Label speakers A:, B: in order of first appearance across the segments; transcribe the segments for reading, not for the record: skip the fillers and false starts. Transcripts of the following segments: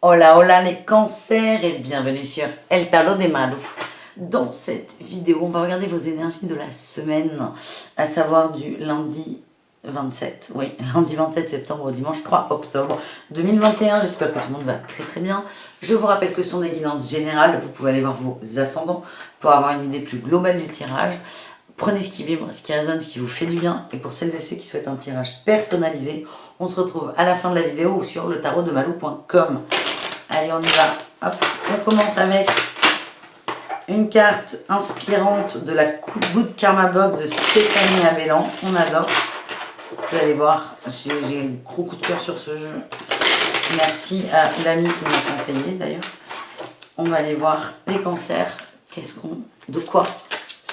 A: Hola, hola les cancers et bienvenue sur El Tarot de Malu. Dans cette vidéo, on va regarder vos énergies de la semaine, à savoir du lundi 27, oui, lundi 27 septembre au dimanche 3 octobre 2021. J'espère que tout le monde va très très bien. Je vous rappelle que ce sont des guidances générales, vous pouvez aller voir vos ascendants pour avoir une idée plus globale du tirage. Prenez ce qui vibre, ce qui résonne, ce qui vous fait du bien. Et pour celles et ceux qui souhaitent un tirage personnalisé, on se retrouve à la fin de la vidéo ou sur le tarot de malou.com. Allez, on y va. Hop, on commence avec une carte inspirante de la Good Karma Box de Stéphanie Abellan. On adore. Vous allez voir, j'ai un gros coup de cœur sur ce jeu. Merci à l'ami qui m'a conseillé d'ailleurs. On va aller voir les cancers. De quoi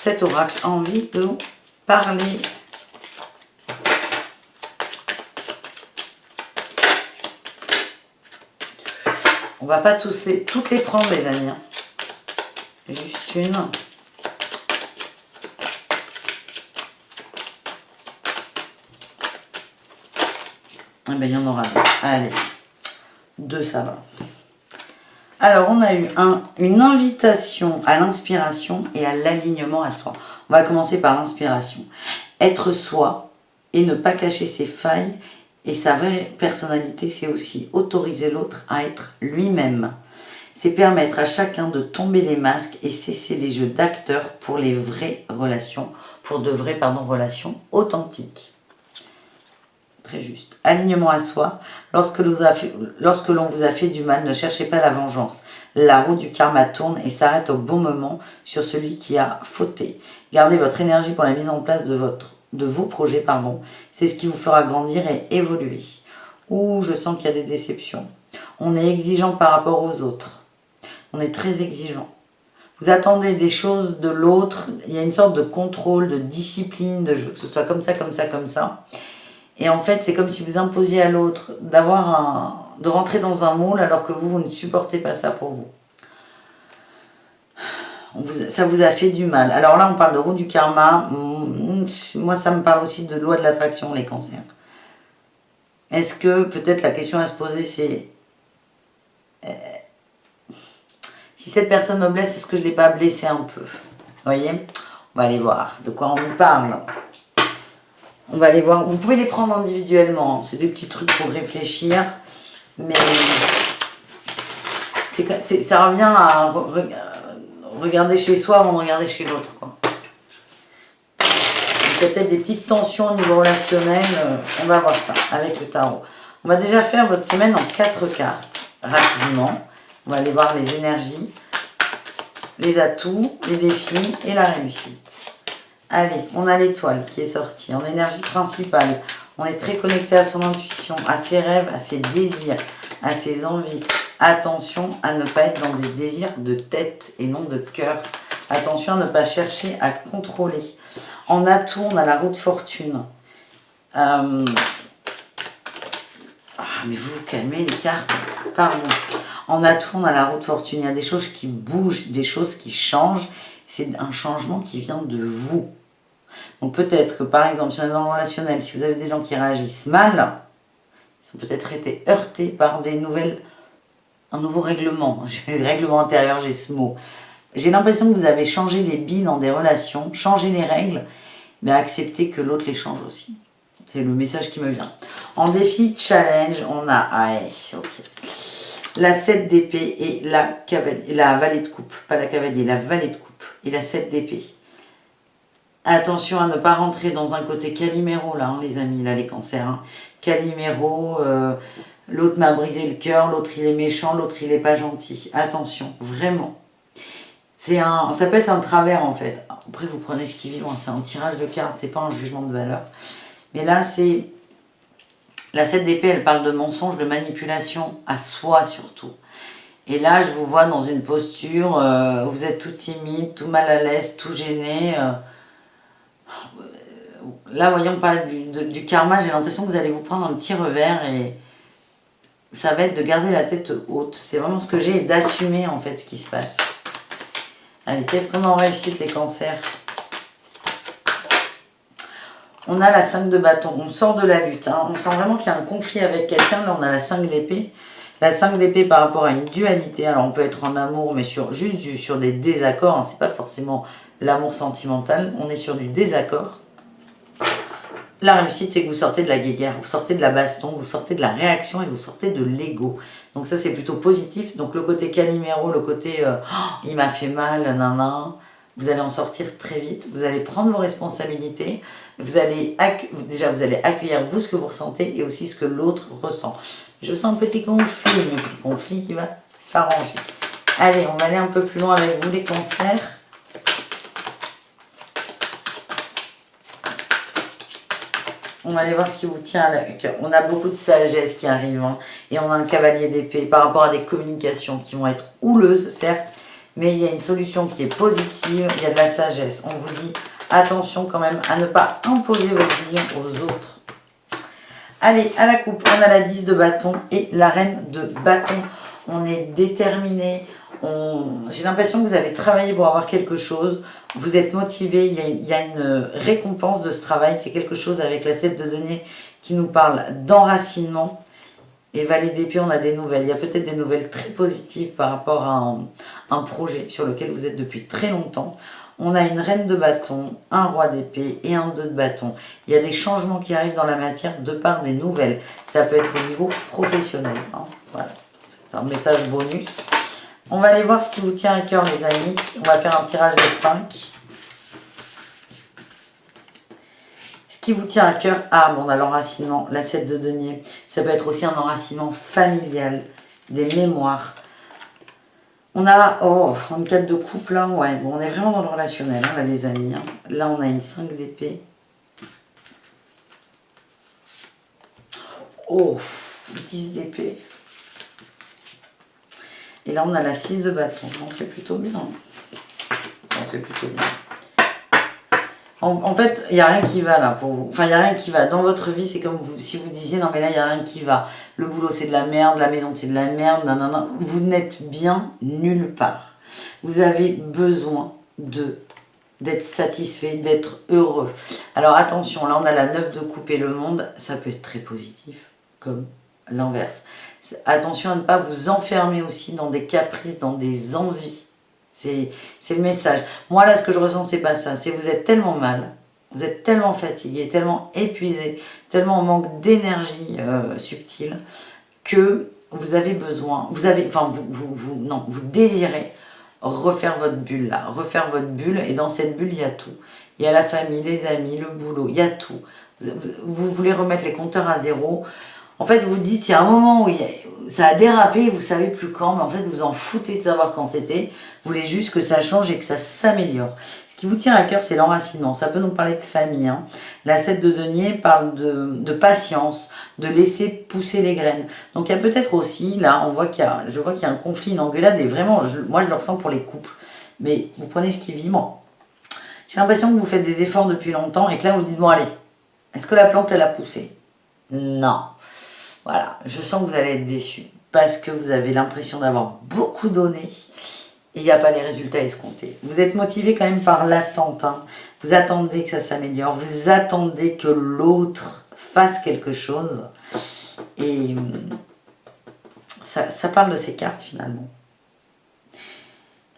A: cet oracle a envie de nous parler? On va pas toutes les prendre, les amis. Hein. Juste une. Eh bien, il y en aura deux. Allez, deux, ça va. Alors, on a eu une invitation à l'inspiration et à l'alignement à soi. On va commencer par l'inspiration. Être soi et ne pas cacher ses failles et sa vraie personnalité, c'est aussi autoriser l'autre à être lui-même. C'est permettre à chacun de tomber les masques et cesser les jeux d'acteurs pour les vraies relations, pour de vraies relations authentiques. Très juste. Alignement à soi. Lorsque l'on vous a fait du mal, ne cherchez pas la vengeance. La roue du karma tourne et s'arrête au bon moment sur celui qui a fauté. Gardez votre énergie pour la mise en place de vos projets. C'est ce qui vous fera grandir et évoluer. Ouh, je sens qu'il y a des déceptions. On est exigeant par rapport aux autres. On est très exigeant. Vous attendez des choses de l'autre. Il y a une sorte de contrôle, de discipline, de que ce soit comme ça, comme ça, comme ça. Et en fait, c'est comme si vous imposiez à l'autre de rentrer dans un moule alors que vous ne supportez pas ça pour vous. Ça vous a fait du mal. Alors là, on parle de roue du karma. Moi, ça me parle aussi de loi de l'attraction, les cancers. Est-ce que peut-être la question à se poser, c'est si cette personne me blesse, est-ce que je ne l'ai pas blessée un peu? Vous voyez? On va aller voir de quoi on nous parle. On va aller voir. Vous pouvez les prendre individuellement. C'est des petits trucs pour réfléchir. Mais ça revient à regarder chez soi avant de regarder chez l'autre. Peut-être des petites tensions au niveau relationnel. On va voir ça avec le tarot. On va déjà faire votre semaine en 4 cartes. Rapidement. On va aller voir les énergies, les atouts, les défis et la réussite. Allez, on a l'étoile qui est sortie en énergie principale. On est très connecté à son intuition, à ses rêves, à ses désirs, à ses envies. Attention à ne pas être dans des désirs de tête et non de cœur. Attention à ne pas chercher à contrôler. En atout, on a la roue de fortune. Mais vous vous calmez les cartes. Pardon. En atout, on a la roue de fortune. Il y a des choses qui bougent, des choses qui changent. C'est un changement qui vient de vous. Donc peut-être que par exemple, si on est dans le relationnel, si vous avez des gens qui réagissent mal, ils ont peut-être été heurtés par un nouveau règlement. Règlement intérieur, j'ai ce mot. J'ai l'impression que vous avez changé les billes dans des relations, changé les règles, mais accepter que l'autre les change aussi. C'est le message qui me vient. En défi, challenge, on a la 7 d'épée et la vallée de coupe. Pas la cavalier, la vallée de coupe et la 7 d'épée. Attention à ne pas rentrer dans un côté Calimero, là, les amis, là, les cancers. Hein. Calimero, l'autre m'a brisé le cœur, l'autre il est méchant, l'autre il est pas gentil. Attention, vraiment. Ça peut être un travers, en fait. Après, vous prenez ce qui vibre, hein. C'est un tirage de cartes, c'est pas un jugement de valeur. Mais là, c'est... La 7 d'épée, elle parle de mensonge, de manipulation, à soi surtout. Et là, je vous vois dans une posture, vous êtes tout timide, tout mal à l'aise, tout gêné. Là, voyons, on parle du karma, j'ai l'impression que vous allez vous prendre un petit revers et ça va être de garder la tête haute. C'est vraiment ce que j'ai et d'assumer en fait ce qui se passe. Allez, qu'est-ce qu'on a en réussite les cancers? On a la 5 de bâton, on sort de la lutte. Hein. On sent vraiment qu'il y a un conflit avec quelqu'un. Là, on a la 5 d'épée. La 5 d'épée par rapport à une dualité. Alors, on peut être en amour, mais juste sur des désaccords. Hein. C'est pas forcément l'amour sentimental. On est sur du désaccord. La réussite, c'est que vous sortez de la guéguerre, vous sortez de la baston, vous sortez de la réaction et vous sortez de l'ego. Donc ça, c'est plutôt positif. Donc le côté Calimero, le côté il m'a fait mal, nanana, vous allez en sortir très vite. Vous allez prendre vos responsabilités. Vous allez accueillir vous ce que vous ressentez et aussi ce que l'autre ressent. Je sens un petit conflit qui va s'arranger. Allez, on va aller un peu plus loin avec vous, les cancers. On va aller voir ce qui vous tient à cœur. On a beaucoup de sagesse qui arrive. Hein, et on a un cavalier d'épée par rapport à des communications qui vont être houleuses, certes. Mais il y a une solution qui est positive. Il y a de la sagesse. On vous dit attention quand même à ne pas imposer votre vision aux autres. Allez, à la coupe, on a la 10 de bâton et la reine de bâton. On est déterminé. J'ai l'impression que vous avez travaillé pour avoir quelque chose. Vous êtes motivé. Il y a une récompense de ce travail. C'est quelque chose avec la 7 de denier qui nous parle d'enracinement. Et valet d'épée, on a des nouvelles. Il y a peut-être des nouvelles très positives par rapport à un projet sur lequel vous êtes depuis très longtemps. On a une reine de bâton, un roi d'épée et un 2 de bâton. Il y a des changements qui arrivent dans la matière de par des nouvelles. Ça peut être au niveau professionnel. Hein. Voilà. C'est un message bonus. On va aller voir ce qui vous tient à cœur, les amis. On va faire un tirage de 5. Ce qui vous tient à cœur, on a l'enracinement, la 7 de denier. Ça peut être aussi un enracinement familial, des mémoires. On a, une 4 de couple, là, ouais. Bon, on est vraiment dans le relationnel, hein, là, les amis. Hein. Là, on a une 5 d'épée. Oh, 10 d'épée. Et là, on a la 6 de bâton. Non, c'est plutôt bien. Non, c'est plutôt bien. En fait, il n'y a rien qui va là pour vous. Enfin, il n'y a rien qui va. Dans votre vie, c'est comme si vous disiez, non mais là, il n'y a rien qui va. Le boulot, c'est de la merde. La maison, c'est de la merde. Non, non, non. Vous n'êtes bien nulle part. Vous avez besoin d'être satisfait, d'être heureux. Alors attention, là, on a la 9 de coupe et le monde. Ça peut être très positif, comme l'inverse. Attention à ne pas vous enfermer aussi dans des caprices, dans des envies. C'est le message. Moi, là, ce que je ressens, c'est pas ça. C'est vous êtes tellement mal, vous êtes tellement fatigué, tellement épuisé, tellement en manque d'énergie subtile, que vous avez besoin, vous désirez refaire votre bulle, là. Refaire votre bulle, et dans cette bulle, il y a tout. Il y a la famille, les amis, le boulot, il y a tout. Vous voulez remettre les compteurs à zéro. En fait, vous dites, il y a un moment où ça a dérapé, vous ne savez plus quand, mais en fait, vous en foutez de savoir quand c'était. Vous voulez juste que ça change et que ça s'améliore. Ce qui vous tient à cœur, c'est l'enracinement. Ça peut nous parler de famille. Hein. La 7 de denier parle de patience, de laisser pousser les graines. Donc, il y a peut-être aussi, là, je vois qu'il y a un conflit, une engueulade, et vraiment, moi, je le ressens pour les couples. Mais vous prenez ce qui vit, moi. J'ai l'impression que vous faites des efforts depuis longtemps et que là, vous dites, bon, allez, est-ce que la plante, elle a poussé? Non. Voilà, je sens que vous allez être déçus parce que vous avez l'impression d'avoir beaucoup donné et il n'y a pas les résultats escomptés. Vous êtes motivé quand même par l'attente. Hein. Vous attendez que ça s'améliore, vous attendez que l'autre fasse quelque chose. Et ça parle de ces cartes finalement.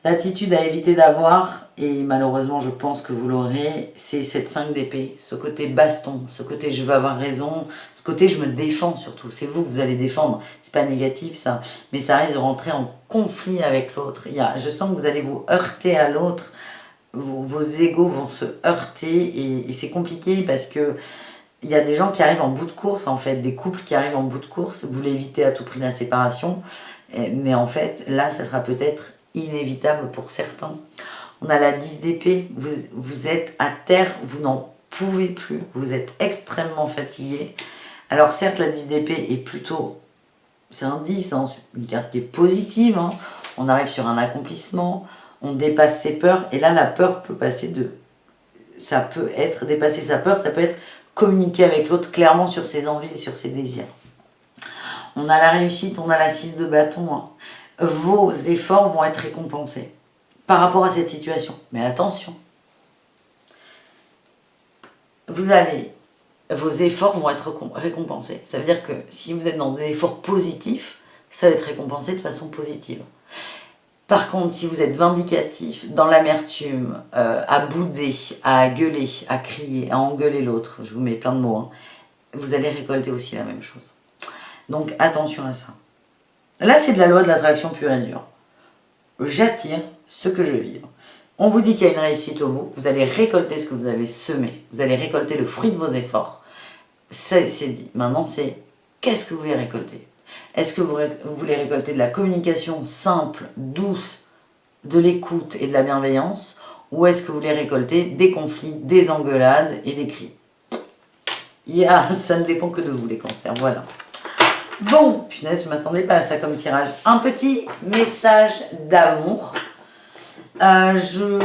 A: L'attitude à éviter d'avoir, et malheureusement je pense que vous l'aurez, c'est cette 5 d'épée, ce côté baston, ce côté je veux avoir raison, ce côté je me défends surtout, c'est vous que vous allez défendre, c'est pas négatif ça, mais ça risque de rentrer en conflit avec l'autre. Je sens que vous allez vous heurter à l'autre, vos égos vont se heurter et c'est compliqué parce que il y a des gens qui arrivent en bout de course en fait, des couples qui arrivent en bout de course, vous voulez éviter à tout prix la séparation, mais en fait là ça sera peut-être inévitable pour certains. On a la 10 d'épée, vous êtes à terre, vous n'en pouvez plus, vous êtes extrêmement fatigué. Alors certes la 10 d'épée est plutôt, c'est un 10, hein, une carte qui est positive, hein. On arrive sur un accomplissement, on dépasse ses peurs, et là la peur peut passer ça peut être dépasser sa peur, ça peut être communiquer avec l'autre clairement sur ses envies et sur ses désirs. On a la réussite, on a la 6 de bâton, hein. Vos efforts vont être récompensés par rapport à cette situation. Mais attention, vos efforts vont être récompensés. Ça veut dire que si vous êtes dans des efforts positifs, ça va être récompensé de façon positive. Par contre, si vous êtes vindicatif, dans l'amertume, à bouder, à gueuler, à crier, à engueuler l'autre, je vous mets plein de mots, hein, vous allez récolter aussi la même chose. Donc attention à ça. Là, c'est de la loi de l'attraction pure et dure. J'attire ce que je vibre. On vous dit qu'il y a une réussite au bout, vous allez récolter ce que vous avez semé, vous allez récolter le fruit de vos efforts. C'est dit. Maintenant, c'est qu'est-ce que vous voulez récolter? Est-ce que vous voulez récolter de la communication simple, douce, de l'écoute et de la bienveillance? Ou est-ce que vous voulez récolter des conflits, des engueulades et des cris? Ça ne dépend que de vous les cancers, voilà. Bon, punaise, je ne m'attendais pas à ça comme tirage. Un petit message d'amour. Je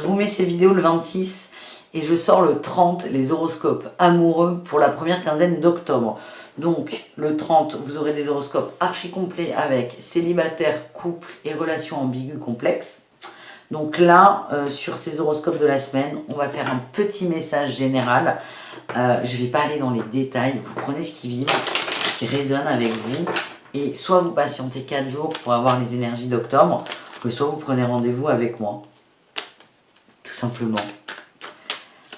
A: vous mets ces vidéos le 26 et je sors le 30, les horoscopes amoureux pour la première quinzaine d'octobre. Donc, le 30, vous aurez des horoscopes archi complets avec célibataire, couple et relations ambiguës complexes. Donc là, sur ces horoscopes de la semaine, on va faire un petit message général. Je ne vais pas aller dans les détails. Vous prenez ce qui vibre, ce qui résonne avec vous. Et soit vous patientez 4 jours pour avoir les énergies d'octobre, soit vous prenez rendez-vous avec moi. Tout simplement.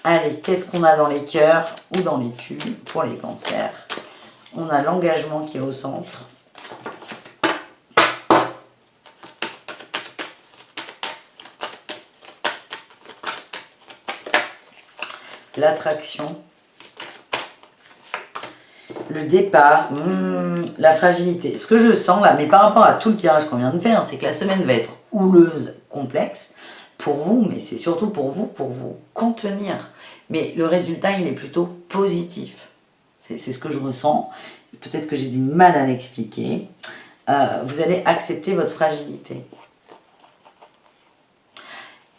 A: Allez, qu'est-ce qu'on a dans les cœurs ou dans les culs pour les cancers? On a l'engagement qui est au centre. L'attraction. Le départ. La fragilité. Ce que je sens là, mais par rapport à tout le tirage qu'on vient de faire, c'est que la semaine va être houleuse, complexe pour vous, mais c'est surtout pour vous contenir. Mais le résultat, il est plutôt positif. C'est ce que je ressens. Peut-être que j'ai du mal à l'expliquer. Vous allez accepter votre fragilité.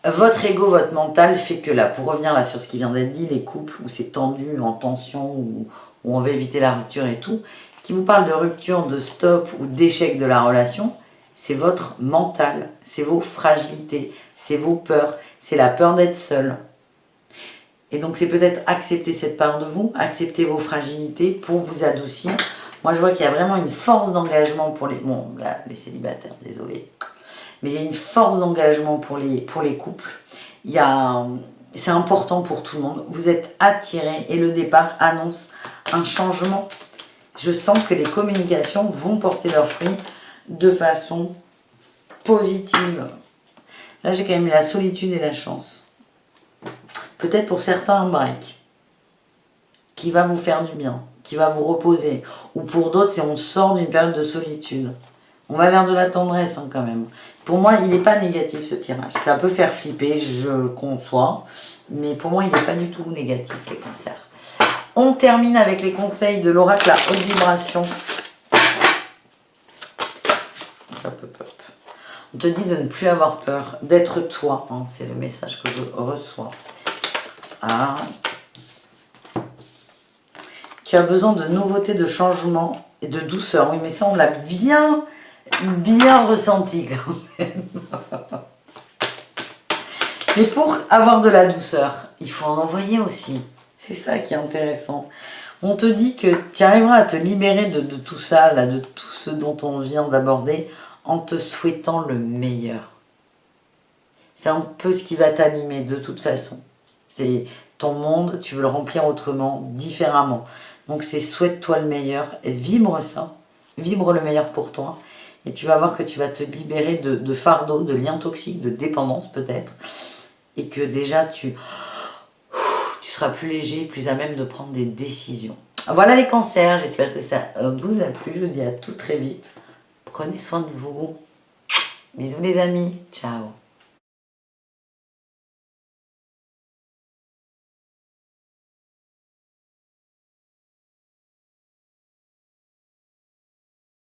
A: Votre ego, votre mental fait que là, pour revenir là sur ce qui vient d'être dit, les couples où c'est tendu, en tension, où on veut éviter la rupture et tout, ce qui vous parle de rupture, de stop ou d'échec de la relation, c'est votre mental, c'est vos fragilités, c'est vos peurs, c'est la peur d'être seul. Et donc c'est peut-être accepter cette part de vous, accepter vos fragilités pour vous adoucir. Moi je vois qu'il y a vraiment une force d'engagement pour les... Bon, là, les célibataires, désolé. Mais il y a une force d'engagement pour les couples. C'est important pour tout le monde. Vous êtes attirés et le départ annonce un changement. Je sens que les communications vont porter leurs fruits de façon positive. Là, j'ai quand même eu la solitude et la chance. Peut-être pour certains, un break qui va vous faire du bien, qui va vous reposer. Ou pour d'autres, c'est on sort d'une période de solitude. On va vers de la tendresse hein, quand même. Pour moi, il n'est pas négatif ce tirage. Ça peut faire flipper, je conçois. Mais pour moi, il n'est pas du tout négatif, les cancers. On termine avec les conseils de l'oracle à haute vibration. Hop, hop, hop. On te dit de ne plus avoir peur, d'être toi. Hein, c'est le message que je reçois. Ah. Tu as besoin de nouveautés, de changements et de douceur. Oui, mais ça, on l'a bien ressenti quand même. Mais pour avoir de la douceur, il faut en envoyer aussi. C'est ça qui est intéressant. On te dit que tu arriveras à te libérer de tout ça, là, de tout ce dont on vient d'aborder, en te souhaitant le meilleur. C'est un peu ce qui va t'animer de toute façon. C'est ton monde, tu veux le remplir autrement, différemment. Donc c'est souhaite-toi le meilleur, vibre ça, vibre le meilleur pour toi. Et tu vas voir que tu vas te libérer de fardeaux, de liens toxiques, de dépendance peut-être. Et que déjà tu seras plus léger, plus à même de prendre des décisions. Voilà les cancers, j'espère que ça vous a plu. Je vous dis à tout très vite. Prenez soin de vous. Bisous les amis, ciao.